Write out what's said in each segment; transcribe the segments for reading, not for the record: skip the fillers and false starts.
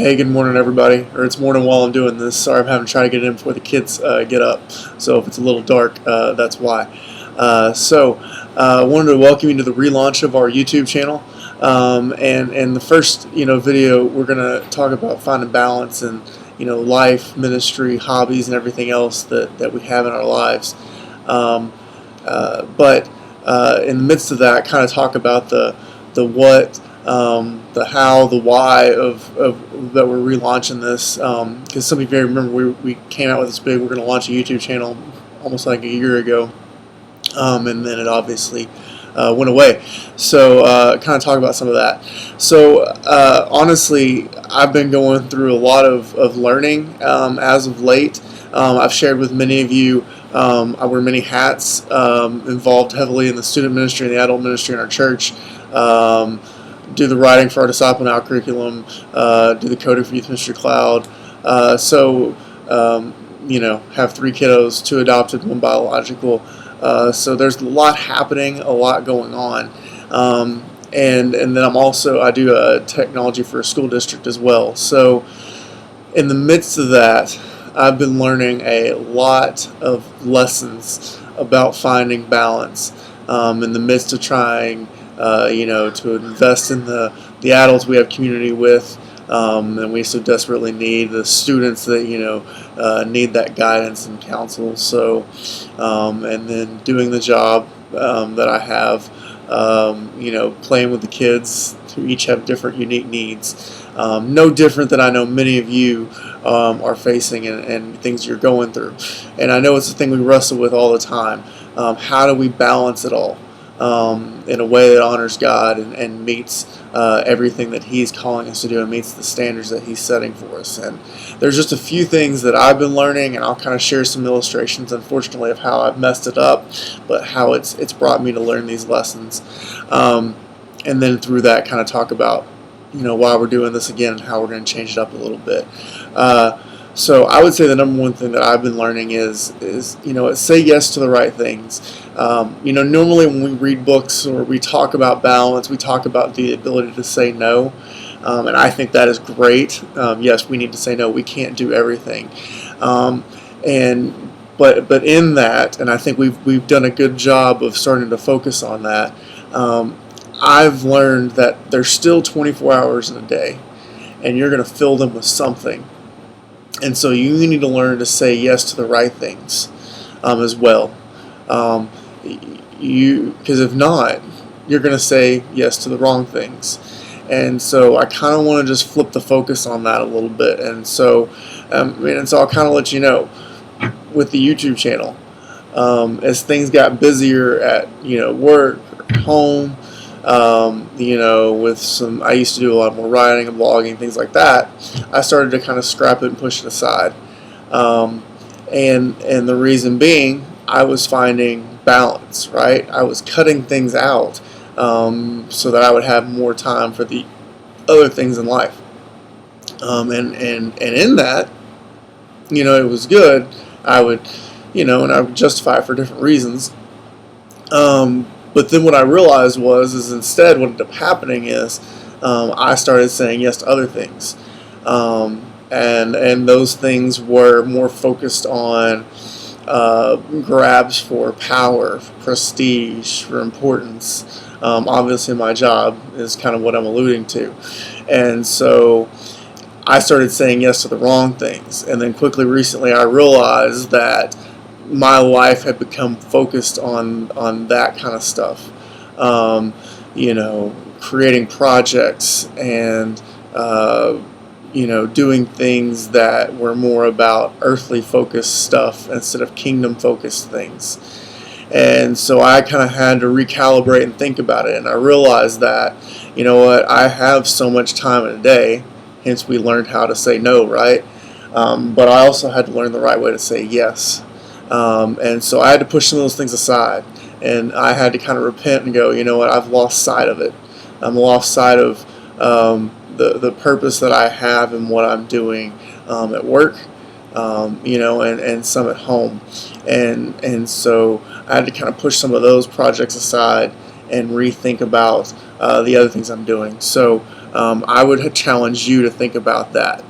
Hey, good morning, everybody. Or it's morning while I'm doing this. Sorry, I'm having to try to get it in before the kids get up. So if it's a little dark, that's why. I wanted to welcome you to the relaunch of our YouTube channel. And the first video, we're gonna talk about finding balance and life, ministry, hobbies, and everything else that we have in our lives. Um, but in the midst of that, kind of talk about the what, the how, the why of that we're relaunching this. Because some of you may remember we came out with this big, we're going to launch a YouTube channel almost like a year ago, and then it obviously went away. So kind of talk about some of that. So honestly, I've been going through a lot of learning as of late. I've shared with many of you. I wear many hats, involved heavily in the student ministry and the adult ministry in our church. Do the writing for our Disciple Now curriculum, do the coding for Youth Ministry Cloud. Have 3 kiddos, 2 adopted, 1 biological. So there's a lot happening, a lot going on. And then I do technology for a school district as well. So in the midst of that, I've been learning a lot of lessons about finding balance in the midst of trying to invest in the adults we have community with, and we so desperately need the students that need that guidance and counsel. So, and then doing the job that I have, playing with the kids who each have different, unique needs. No different than I know many of you are facing and things you're going through. And I know it's a thing we wrestle with all the time. How do we balance it all? In a way that honors God and meets everything that He's calling us to do and meets the standards that He's setting for us. And there's just a few things that I've been learning, and I'll kind of share some illustrations, unfortunately, of how I've messed it up, but how it's brought me to learn these lessons. And then through that, kind of talk about why we're doing this again and how we're going to change it up a little bit. So I would say the number one thing that I've been learning is say yes to the right things. Normally when we read books or we talk about balance, we talk about the ability to say no, and I think that is great. Yes, we need to say no. We can't do everything, but in that, and I think we've done a good job of starting to focus on that. I've learned that there's still 24 hours in a day, and you're going to fill them with something. And so you need to learn to say yes to the right things as well. Because if not, you're going to say yes to the wrong things. And so I kind of want to just flip the focus on that a little bit. And so, I'll kind of let you know with the YouTube channel, as things got busier at work, home. I used to do a lot more writing and blogging, things like that. I started to kind of scrap it and push it aside. And the reason being, I was finding balance, right? I was cutting things out so that I would have more time for the other things in life. And in that, it was good. I would, and I would justify it for different reasons. But then what I realized is instead what ended up happening is I started saying yes to other things. And those things were more focused on grabs for power, for prestige, for importance. Obviously my job is kind of what I'm alluding to. And so I started saying yes to the wrong things. And then quickly recently I realized that my life had become focused on that kind of stuff, creating projects and doing things that were more about earthly focused stuff instead of kingdom focused things. And so I kind of had to recalibrate and think about it, and I realized that I have so much time in a day, hence we learned how to say no, right? But I also had to learn the right way to say yes. And so I had to push some of those things aside, and I had to kind of repent and go, I've lost sight of it. I'm lost sight of the purpose that I have and what I'm doing at work, and some at home. And so I had to kind of push some of those projects aside and rethink about the other things I'm doing. So I would challenge you to think about that.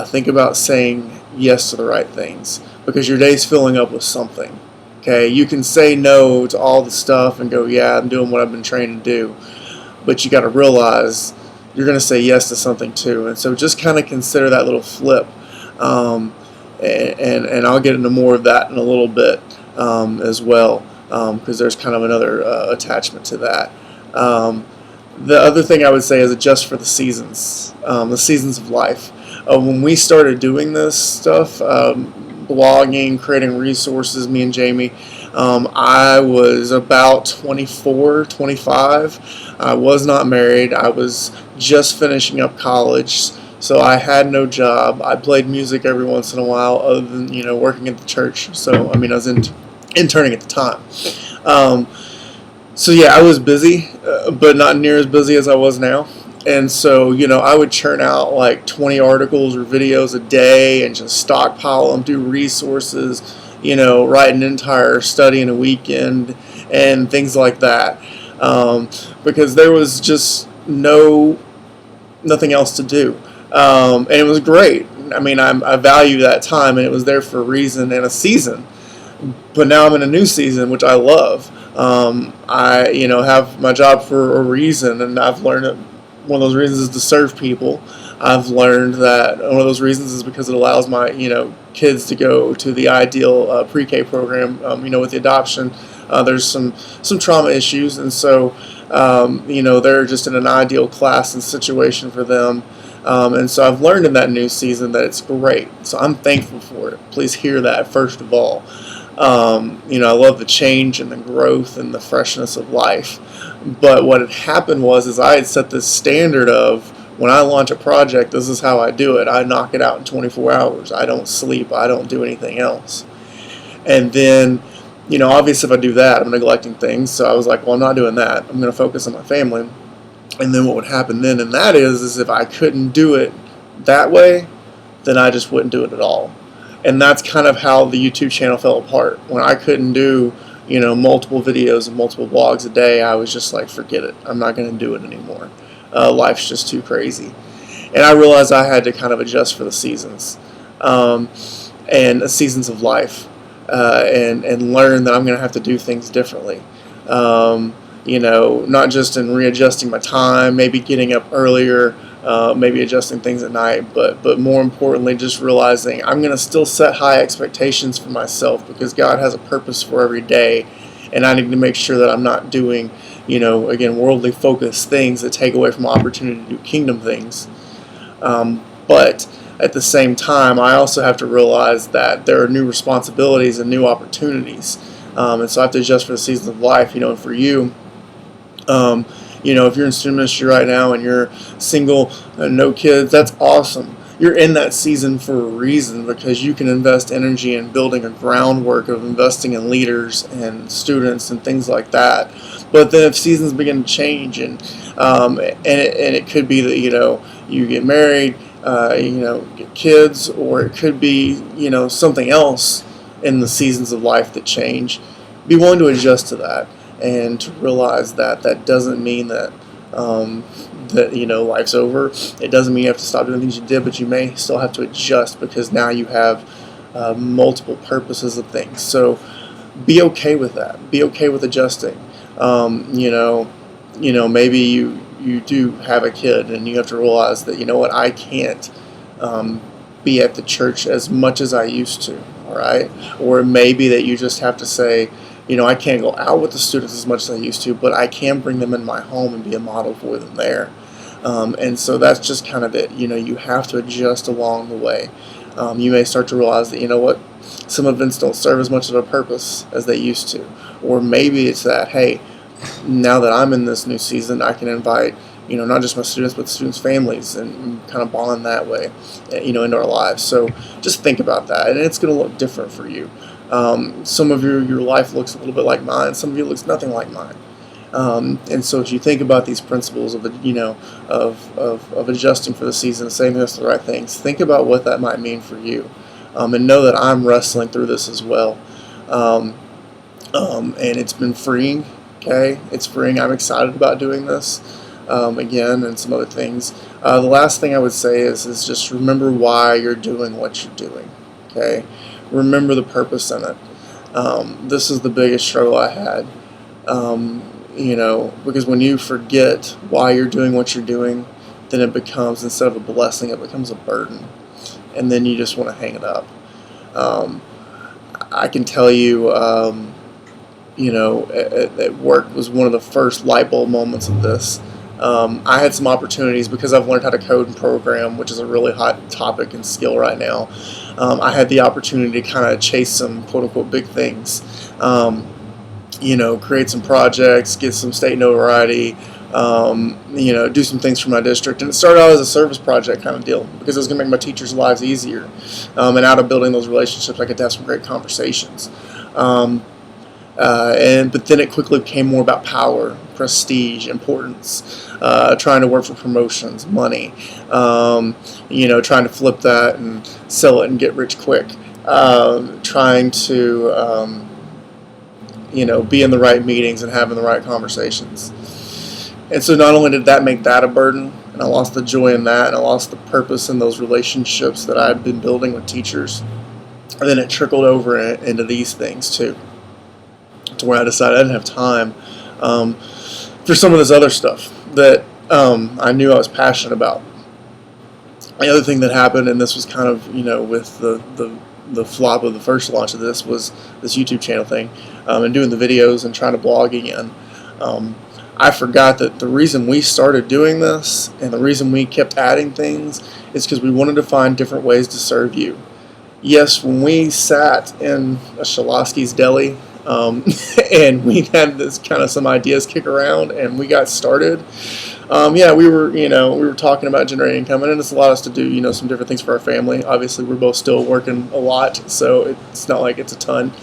Think about saying yes to the right things, because your day's filling up with something. Okay, you can say no to all the stuff and go, yeah, I'm doing what I've been trained to do, but you got to realize you're going to say yes to something too. And so just kind of consider that little flip. Um, and I'll get into more of that in a little bit as well, because there's kind of another attachment to that. The other thing I would say is adjust for the seasons of life. When we started doing this stuff, blogging, creating resources, me and Jamie, I was about 24, 25. I was not married. I was just finishing up college, so I had no job. I played music every once in a while, other than working at the church. So I mean, I was interning at the time. Um, so yeah, I was busy, but not near as busy as I was now. And so, I would churn out like 20 articles or videos a day and just stockpile them, do resources, write an entire study in a weekend and things like that. Because there was just nothing else to do. And it was great. I mean, I value that time, and it was there for a reason and a season. But now I'm in a new season, which I love. I have my job for a reason, and I've learned that one of those reasons is to serve people. I've learned that one of those reasons is because it allows my kids to go to the ideal pre-K program. With the adoption, there's some trauma issues, and so they're just in an ideal class and situation for them. And so I've learned in that new season that it's great. So I'm thankful for it. Please hear that first of all. I love the change and the growth and the freshness of life. But what had happened is I had set this standard of, when I launch a project, this is how I do it. I knock it out in 24 hours. I don't sleep. I don't do anything else. And then, obviously if I do that, I'm neglecting things. So I was like, well, I'm not doing that. I'm going to focus on my family. And then what would happen then, and that is if I couldn't do it that way, then I just wouldn't do it at all. And that's kind of how the YouTube channel fell apart. When I couldn't do, multiple videos and multiple blogs a day, I was just like, forget it. I'm not going to do it anymore. Life's just too crazy. And I realized I had to kind of adjust for the seasons and the seasons of life and learn that I'm going to have to do things differently. Not just in readjusting my time, maybe getting up earlier, maybe adjusting things at night, but more importantly, just realizing I'm going to still set high expectations for myself, because God has a purpose for every day, and I need to make sure that I'm not doing, again, worldly focused things that take away from opportunity to do kingdom things. But at the same time, I also have to realize that there are new responsibilities and new opportunities, and so I have to adjust for the seasons of life. And for you, if you're in student ministry right now and you're single, no kids, that's awesome. You're in that season for a reason, because you can invest energy in building a groundwork of investing in leaders and students and things like that. But then if seasons begin to change, and it could be that you get married, get kids, or it could be something else in the seasons of life that change. Be willing to adjust to that, and to realize that that doesn't mean that life's over. It doesn't mean you have to stop doing things you did, but you may still have to adjust, because now you have multiple purposes of things. So be okay with that. Be okay with adjusting. Maybe you do have a kid, and you have to realize that I can't be at the church as much as I used to. All right, or it may be that you just have to say, I can't go out with the students as much as I used to, but I can bring them in my home and be a model for them there. And so that's just kind of it. You have to adjust along the way. You may start to realize that, some events don't serve as much of a purpose as they used to. Or maybe it's that, hey, now that I'm in this new season, I can invite, not just my students, but students' families, and kind of bond that way, into our lives. So just think about that, and it's going to look different for you. Some of your life looks a little bit like mine. Some of you looks nothing like mine. And so as you think about these principles of adjusting for the season, saying yes to the right things, think about what that might mean for you, and know that I'm wrestling through this as well. And it's been freeing. Okay, it's freeing. I'm excited about doing this. again, and some other things. The last thing I would say is just remember why you're doing what you're doing. Okay, remember the purpose in it. This is the biggest struggle I had. Because when you forget why you're doing what you're doing, then it becomes, instead of a blessing, it becomes a burden, and then you just want to hang it up. I can tell you, at work was one of the first light bulb moments of this. I had some opportunities because I've learned how to code and program, which is a really hot topic and skill right now. I had the opportunity to kind of chase some quote-unquote big things, create some projects, get some state notoriety, do some things for my district. And it started out as a service project kind of deal because it was going to make my teachers' lives easier. And out of building those relationships, I could have some great conversations. But then it quickly became more about power, prestige, importance, trying to work for promotions, money, trying to flip that and sell it and get rich quick, trying to, be in the right meetings and having the right conversations. And so not only did that make that a burden, and I lost the joy in that, and I lost the purpose in those relationships that I had been building with teachers, and then it trickled over into these things too, to where I decided I didn't have time for some of this other stuff that I knew I was passionate about. The other thing that happened, and this was kind of, with the flop of the first launch of this, was this YouTube channel thing, and doing the videos and trying to blog again. I forgot that the reason we started doing this and the reason we kept adding things is because we wanted to find different ways to serve you. Yes, when we sat in a Shaloski's deli and we had this kind of some ideas kick around and we got started, we were talking about generating income, and it's allowed us to do, some different things for our family. Obviously, we're both still working a lot, so it's not like it's a ton.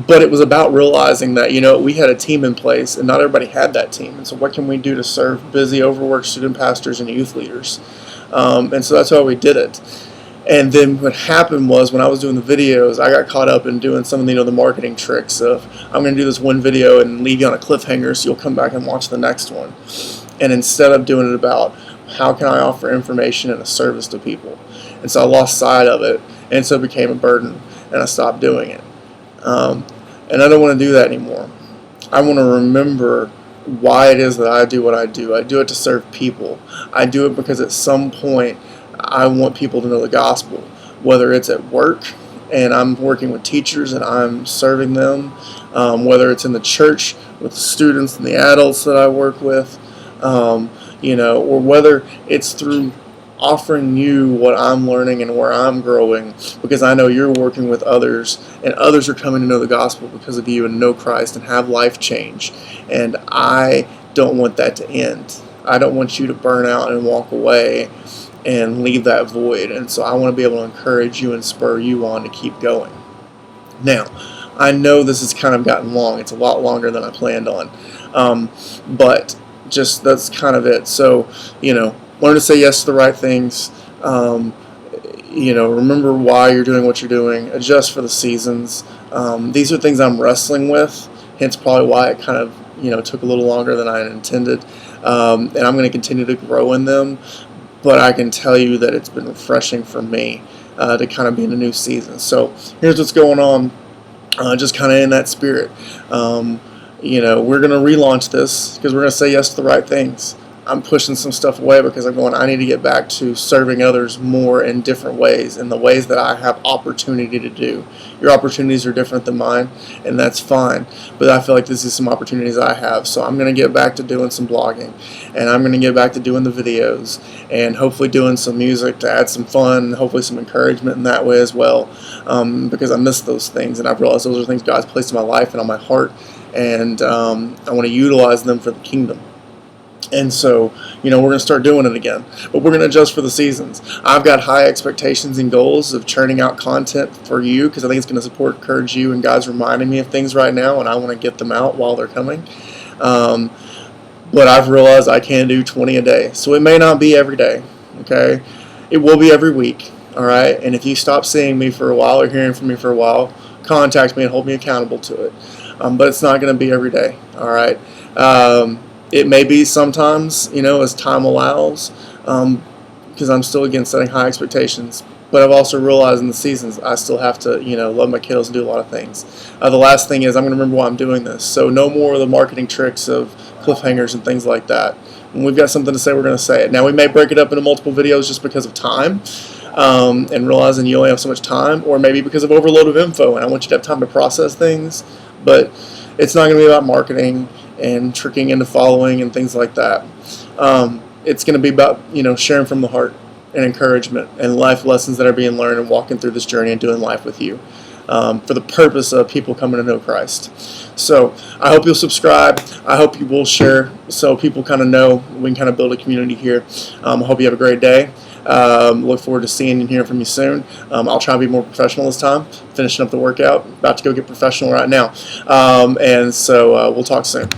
But it was about realizing that, we had a team in place, and not everybody had that team. And so what can we do to serve busy, overworked student pastors and youth leaders? And so that's why we did it. And then what happened was, when I was doing the videos, I got caught up in doing some of the marketing tricks of, I'm going to do this one video and leave you on a cliffhanger so you'll come back and watch the next one. And instead of doing it about, how can I offer information and a service to people? And so I lost sight of it, and so it became a burden, and I stopped doing it. And I don't want to do that anymore. I want to remember why it is that I do what I do. I do it to serve people. I do it because at some point I want people to know the gospel, whether it's at work and I'm working with teachers and I'm serving them, whether it's in the church with the students and the adults that I work with, or whether it's through offering you what I'm learning and where I'm growing, because I know you're working with others and others are coming to know the gospel because of you and know Christ and have life change. And I don't want that to end. I don't want you to burn out and walk away and leave that void. And so I want to be able to encourage you and spur you on to keep going. Now, I know this has kind of gotten long. It's a lot longer than I planned on. But just that's kind of it. So, learn to say yes to the right things. Remember why you're doing what you're doing. Adjust for the seasons. These are things I'm wrestling with, hence probably why it kind of, took a little longer than I had intended. And I'm going to continue to grow in them. But I can tell you that it's been refreshing for me to kind of be in a new season. So here's what's going on, just kind of in that spirit. We're going to relaunch this because we're going to say yes to the right things. I'm pushing some stuff away because I need to get back to serving others more in different ways, in the ways that I have opportunity to do. Your opportunities are different than mine, and that's fine. But I feel like this is some opportunities I have. So I'm going to get back to doing some blogging, and I'm going to get back to doing the videos, and hopefully doing some music to add some fun, hopefully some encouragement in that way as well, because I miss those things, and I've realized those are things God's placed in my life and on my heart, and I want to utilize them for the kingdom. And so, we're going to start doing it again. But we're going to adjust for the seasons. I've got high expectations and goals of churning out content for you because I think it's going to encourage you. And God's reminding me of things right now, and I want to get them out while they're coming. But I've realized I can't do 20 a day. So it may not be every day, okay? It will be every week, all right? And if you stop seeing me for a while or hearing from me for a while, contact me and hold me accountable to it. But it's not going to be every day, all right? It may be sometimes, as time allows, because I'm still, again, setting high expectations. But I've also realized in the seasons I still have to, love my kiddos and do a lot of things. The last thing is I'm going to remember why I'm doing this. So no more of the marketing tricks of cliffhangers and things like that. When we've got something to say, we're going to say it. Now, we may break it up into multiple videos just because of time, and realizing you only have so much time, or maybe because of overload of info and I want you to have time to process things. But it's not going to be about marketing and tricking into following and things like that. It's going to be about, sharing from the heart and encouragement and life lessons that are being learned and walking through this journey and doing life with you, for the purpose of people coming to know Christ. So I hope you'll subscribe. I hope you will share so people kind of know we can kind of build a community here. I hope you have a great day. Look forward to seeing and hearing from you soon. I'll try to be more professional this time. Finishing up the workout. About to go get professional right now. And so we'll talk soon.